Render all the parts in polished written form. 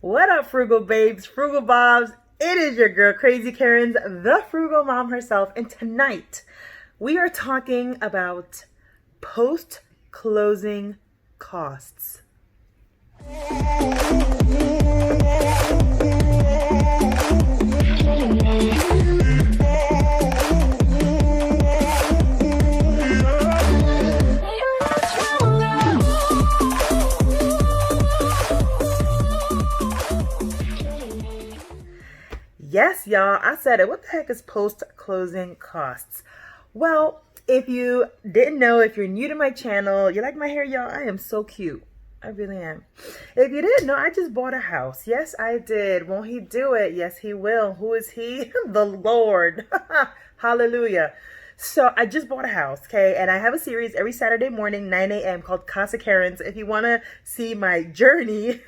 What up, Frugal babes, Frugal bobs? It is your girl, Krazykerins, the Frugal mom herself, and tonight we are talking about post-closing costs. Yes, y'all, I said it. What the heck is post-closing costs? Well, if you didn't know, if you're new to my channel, you like my hair, y'all? I am so cute. I really am. If you didn't know, I just bought a house. Yes, I did. Won't he do it? Yes, he will. Who is he? The Lord. Hallelujah. So I just bought a house, okay? And I have a series every Saturday morning, 9 a.m. called Kerins. If you want to see my journey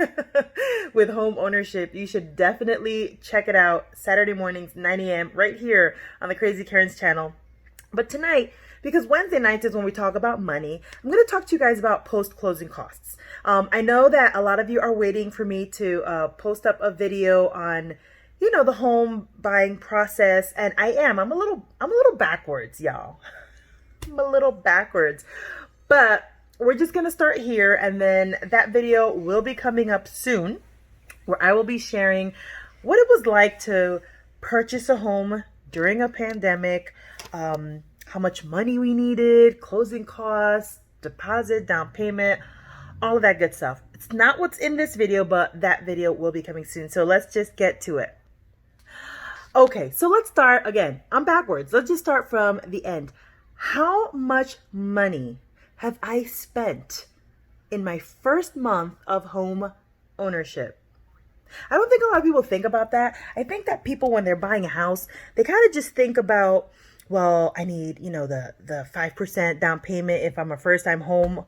with home ownership, you should definitely check it out. Saturday mornings, 9 a.m. right here on the Krazykerins channel. But tonight, because Wednesday nights is when we talk about money, I'm going to talk to you guys about post-closing costs. I know that a lot of you are waiting for me to post up a video on the home buying process, and I'm a little backwards, y'all. I'm a little backwards, but we're just gonna start here, and then that video will be coming up soon, where I will be sharing what it was like to purchase a home during a pandemic, how much money we needed, closing costs, deposit, down payment, all of that good stuff. It's not what's in this video, but that video will be coming soon. So let's just get to it. Okay, so let's start again. I'm backwards. Let's just start from the end. How much money have I spent in my first month of home ownership? I don't think a lot of people think about that. I think that people, when they're buying a house, they kind of just think about, well, I need, the 5% down payment if I'm a first-time home,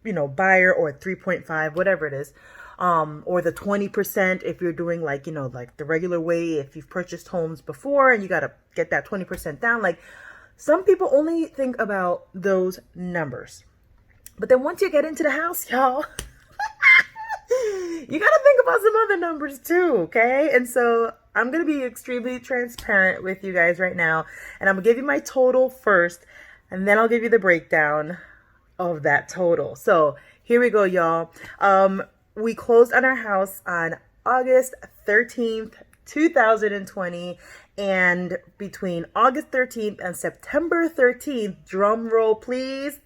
buyer, or 3.5, whatever it is. Or the 20% if you're doing like the regular way, if you've purchased homes before and you got to get that 20% down. Like, some people only think about those numbers. But then once you get into the house, y'all, you got to think about some other numbers too, okay? And so I'm going to be extremely transparent with you guys right now. And I'm going to give you my total first, and then I'll give you the breakdown of that total. So here we go, y'all. We closed on our house on August 13th, 2020. And between August 13th and September 13th, drum roll please,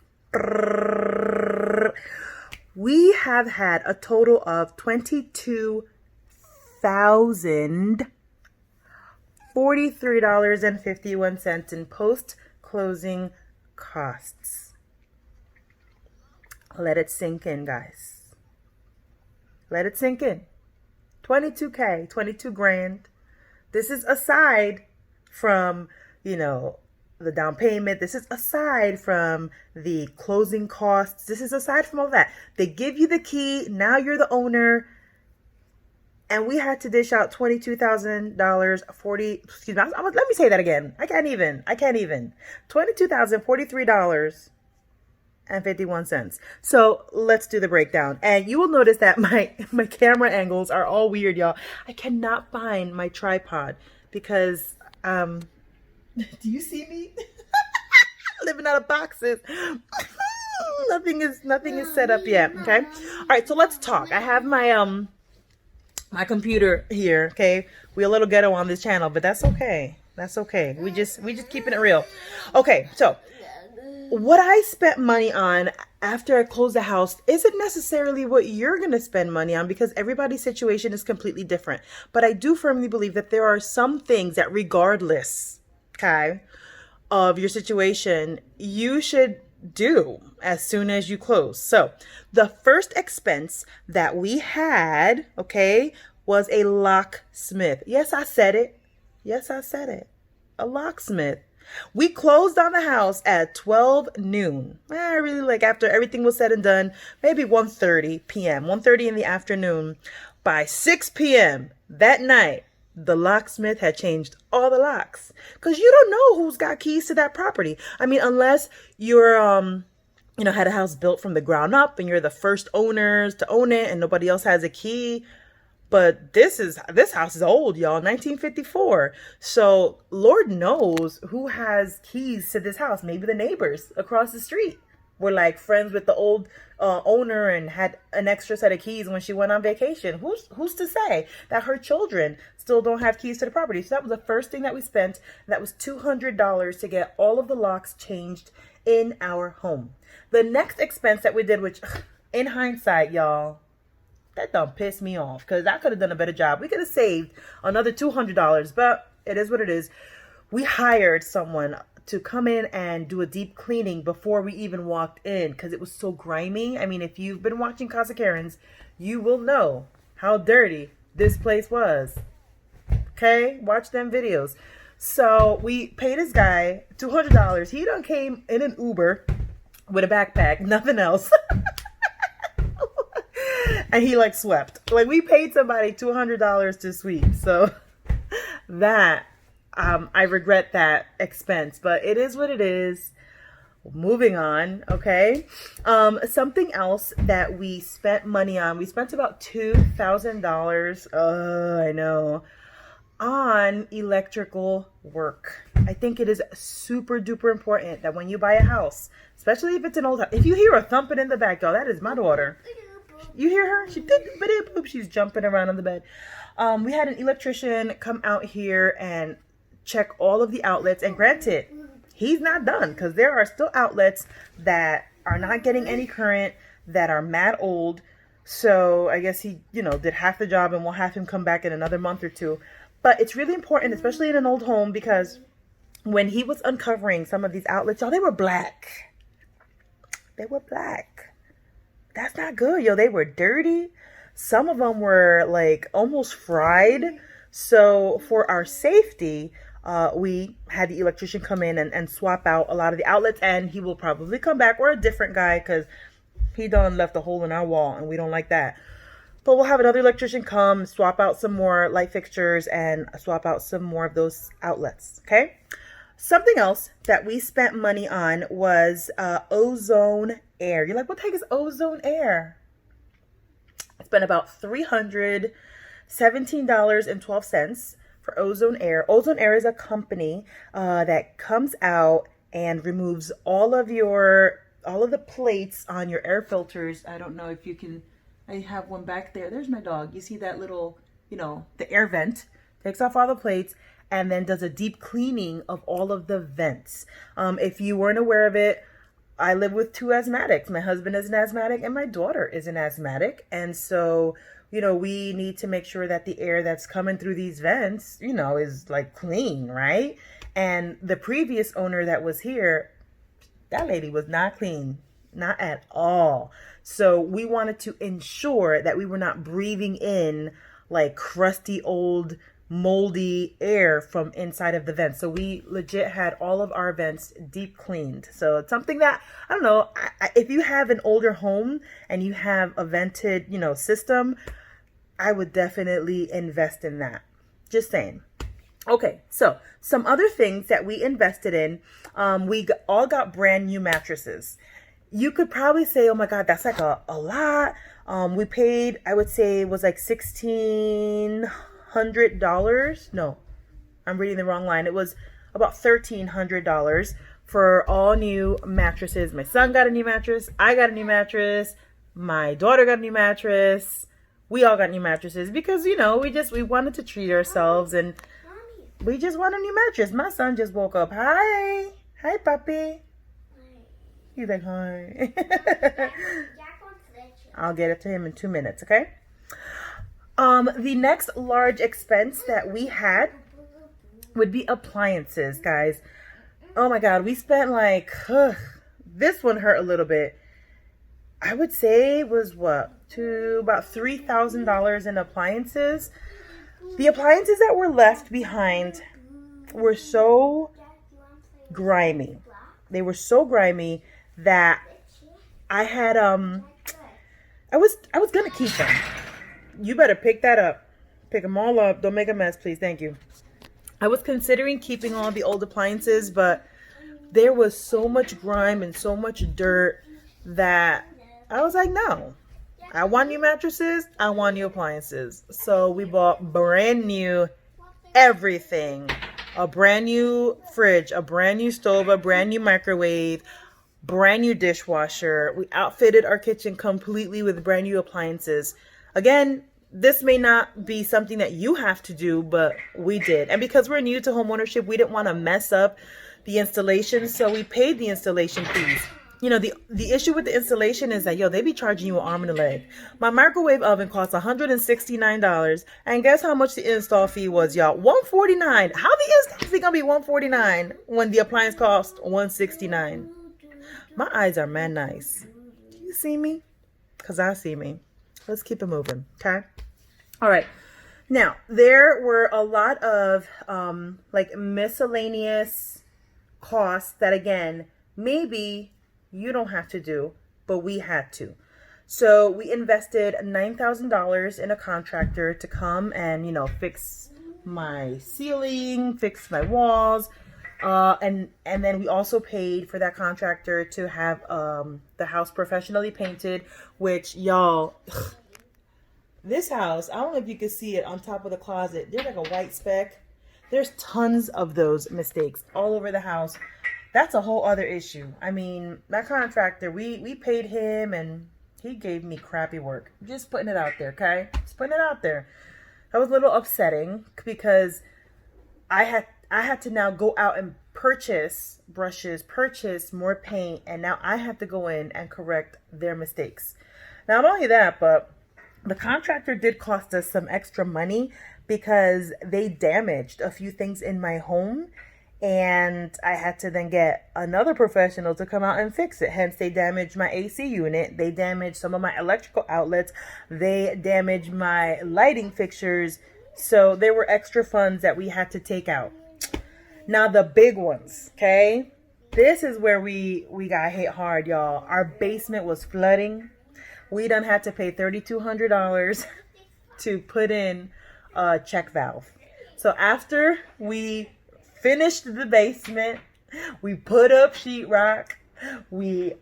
we have had a total of $22,043.51 in post-closing costs. Let it sink in, guys. Let it sink in. 22K, 22 grand. This is aside from, the down payment. This is aside from the closing costs. This is aside from all that. They give you the key. Now you're the owner. And we had to dish out $22,040. Excuse me. Let me say that again. I can't even. $22,043.51. So let's do the breakdown. And you will notice that my camera angles are all weird, y'all. I cannot find my tripod because do you see me? Living out of boxes. Nothing is set up yet. Okay. All right, so let's talk. I have my my computer here, okay? We're a little ghetto on this channel, but that's okay. That's okay. We just keeping it real. Okay, so what I spent money on after I closed the house isn't necessarily what you're going to spend money on, because everybody's situation is completely different. But I do firmly believe that there are some things that, regardless, okay, of your situation, you should do as soon as you close. So the first expense that we had, okay, was a locksmith. Yes, I said it. A locksmith. We closed on the house at 12 noon. After everything was said and done, maybe 1:30 p.m., 1:30 in the afternoon. By 6 p.m. that night, the locksmith had changed all the locks. Because you don't know who's got keys to that property. I mean, unless you're, had a house built from the ground up and you're the first owners to own it and nobody else has a key. But this house is old, y'all, 1954. So Lord knows who has keys to this house. Maybe the neighbors across the street were like friends with the old owner and had an extra set of keys when she went on vacation. Who's to say that her children still don't have keys to the property? So that was the first thing that we spent. That was $200 to get all of the locks changed in our home. The next expense that we did, which in hindsight, y'all, that don't piss me off because I could have done a better job. We could have saved another $200, but it is what it is. We hired someone to come in and do a deep cleaning before we even walked in because it was so grimy. I mean, if you've been watching Krazykerins, you will know how dirty this place was. Okay? Watch them videos. So we paid this guy $200. He done came in an Uber with a backpack, nothing else. And he like swept. Like we paid somebody $200 to sweep. So that I regret that expense, but it is what it is. Moving on, okay? Something else that we spent money on. We spent about $2,000. I know. On electrical work. I think it is super duper important that when you buy a house, especially if it's an old house, if you hear a thumping in the back, y'all, that is my daughter. You hear her? She's jumping around on the bed. We had an electrician come out here and check all of the outlets. And granted, he's not done because there are still outlets that are not getting any current, that are mad old. So I guess he, did half the job and we'll have him come back in another month or two. But it's really important, especially in an old home, because when he was uncovering some of these outlets, y'all, they were black. They were black. That's not good, yo. They were dirty. Some of them were like almost fried. So for our safety, we had the electrician come in and swap out a lot of the outlets, and he will probably come back, or a different guy, because he done left a hole in our wall and we don't like that. But we'll have another electrician come, swap out some more light fixtures and swap out some more of those outlets, okay? Something else that we spent money on was ozone air. You're like, what the heck is ozone air? I spent about $317.12 for ozone air. Ozone air is a company that comes out and removes all of the plates on your air filters. I don't know if you can... I have one back there. There's my dog. You see that little, the air vent. Takes off all the plates and then does a deep cleaning of all of the vents. If you weren't aware of it, I live with two asthmatics. My husband is an asthmatic and my daughter is an asthmatic. And so, we need to make sure that the air that's coming through these vents, is like clean, right? And the previous owner that was here, that lady was not clean. Not at all. So we wanted to ensure that we were not breathing in like crusty, old, moldy air from inside of the vents. So we legit had all of our vents deep cleaned. So it's something that, I don't know, if you have an older home and you have a vented, system, I would definitely invest in that. Just saying. Okay, so some other things that we invested in, we all got brand new mattresses. You could probably say, oh my God, that's like a lot. We paid, I would say it was like $1,600. No, I'm reading the wrong line. It was about $1,300 for all new mattresses. My son got a new mattress. I got a new mattress. My daughter got a new mattress. We all got new mattresses because, we wanted to treat ourselves and we just want a new mattress. My son just woke up. Hi. Hi, puppy. He's like, hi. I'll get it to him in 2 minutes, okay? The next large expense that we had would be appliances, guys. Oh my God, we spent like, this one hurt a little bit. I would say it was about $3,000 in appliances. The appliances that were left behind were so grimy. They were so grimy that I had I was gonna keep them. You better pick that up. Pick them all up. Don't make a mess, please. Thank you. I was considering keeping all the old appliances, but there was so much grime and so much dirt that I was like, no. I want new mattresses. I want new appliances. So we bought brand new everything. A brand new fridge, a brand new stove, a brand new microwave, brand new dishwasher. We outfitted our kitchen completely with brand new appliances. Again, this may not be something that you have to do, but we did. And because we're new to home ownership, we didn't want to mess up the installation, so we paid the installation fees. You know, the issue with the installation is that, they be charging you an arm and a leg. My microwave oven costs $169. And guess how much the install fee was, y'all? $149. How the install fee gonna be $149 when the appliance costs $169? My eyes are mad nice. Do you see me? Because I see me. Let's keep it moving, okay? All right. Now, there were a lot of like miscellaneous costs that, again, maybe you don't have to do, but we had to. So we invested $9,000 in a contractor to come and, fix my ceiling, fix my walls. And then we also paid for that contractor to have the house professionally painted, which, y'all, this house, I don't know if you can see it on top of the closet. There's like a white speck. There's tons of those mistakes all over the house. That's a whole other issue. I mean, that contractor, we paid him and he gave me crappy work. Just putting it out there, okay? Just putting it out there. That was a little upsetting because I had to now go out and purchase brushes, purchase more paint, and now I have to go in and correct their mistakes. Not only that, but the contractor did cost us some extra money because they damaged a few things in my home, and I had to then get another professional to come out and fix it. Hence, they damaged my AC unit. They damaged some of my electrical outlets. They damaged my lighting fixtures. So there were extra funds that we had to take out. Now, the big ones, okay? This is where we got hit hard, y'all. Our basement was flooding. We done had to pay $3,200 to put in a check valve. So after we finished the basement, we put up sheetrock, we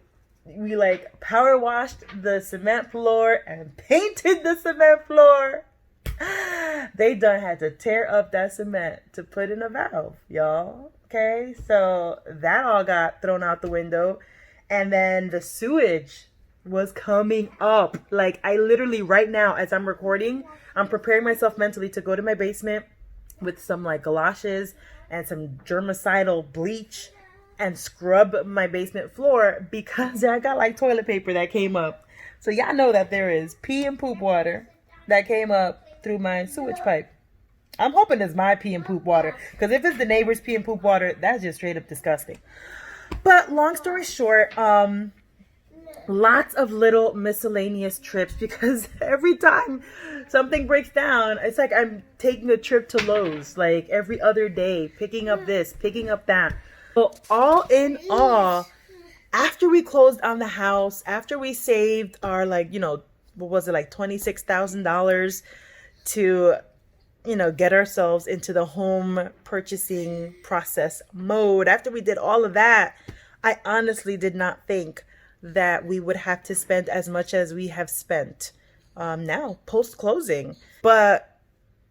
like power washed the cement floor and painted the cement floor. They done had to tear up that cement to put in a valve, y'all. Okay, so that all got thrown out the window. And then the sewage was coming up. Like, I literally, right now, as I'm recording, I'm preparing myself mentally to go to my basement with some like galoshes and some germicidal bleach and scrub my basement floor because I got like toilet paper that came up. So y'all know that there is pee and poop water that came up through my sewage pipe. I'm hoping it's my pee and poop water, because if it's the neighbor's pee and poop water, that's just straight up disgusting. But long story short, lots of little miscellaneous trips, because every time something breaks down, it's like I'm taking a trip to Lowe's like every other day, picking up this, picking up that. So all in all, after we closed on the house, after we saved our like, what was it, like $26,000 to, get ourselves into the home purchasing process mode. After we did all of that, I honestly did not think that we would have to spend as much as we have spent now post-closing. But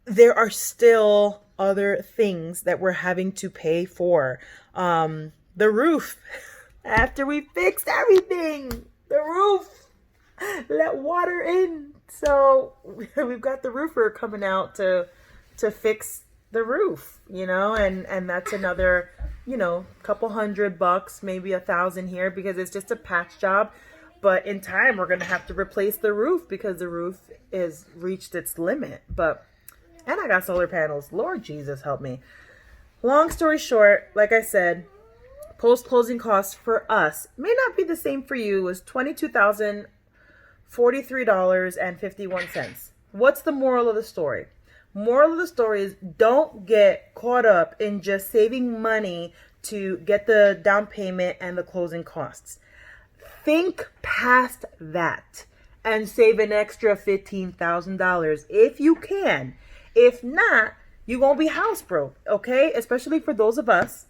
there are still other things that we're having to pay for. The roof. After we fixed everything, the roof let water in. So we've got the roofer coming out to fix the roof, and that's another, couple $100, maybe $1,000 here, because it's just a patch job. But in time, we're going to have to replace the roof because the roof is reached its limit. And I got solar panels. Lord Jesus, help me. Long story short, like I said, post-closing costs for us may not be the same for you. It was $22,043.51. What's the moral of the story? Moral of the story is don't get caught up in just saving money to get the down payment and the closing costs. Think past that and save an extra $15,000 if you can. If not, you're going to be house broke, okay? Especially for those of us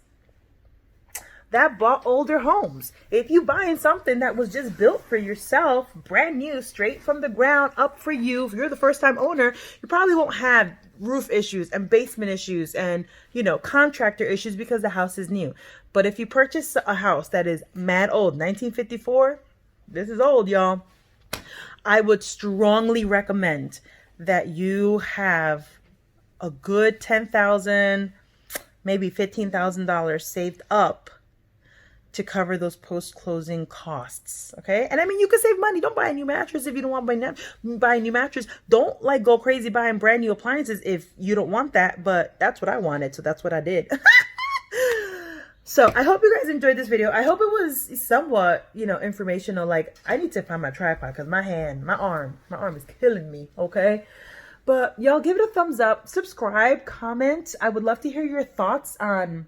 that bought older homes. If you buying something that was just built for yourself, brand new, straight from the ground up for you, if you're the first time owner, you probably won't have roof issues and basement issues and, you know, contractor issues because the house is new. But if you purchase a house that is mad old, 1954, this is old, y'all, I would strongly recommend that you have a good $10,000, maybe $15,000 saved up to cover those post-closing costs. Okay. And I mean, you can save money. Don't buy a new mattress if you don't want to buy a new mattress. Don't like go crazy buying brand new appliances if you don't want that. But that's what I wanted. So that's what I did. So I hope you guys enjoyed this video. I hope it was somewhat, you know, informational. Like, I need to find my tripod because my arm is killing me. Okay. But y'all give it a thumbs up, subscribe, comment. I would love to hear your thoughts on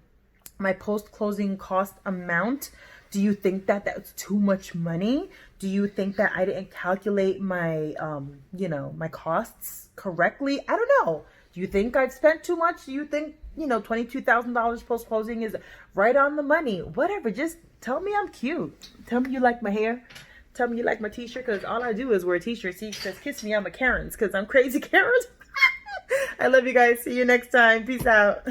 my post-closing cost amount. Do you think that that's too much money? Do you think that I didn't calculate my, you know, my costs correctly? I don't know. Do you think I've spent too much? Do you think, you know, $22,000 post-closing is right on the money? Whatever. Just tell me I'm cute. Tell me you like my hair. Tell me you like my t-shirt, because all I do is wear t-shirts. See, it says kiss me, I'm a Kerins, because I'm Krazykerins. I love you guys. See you next time. Peace out.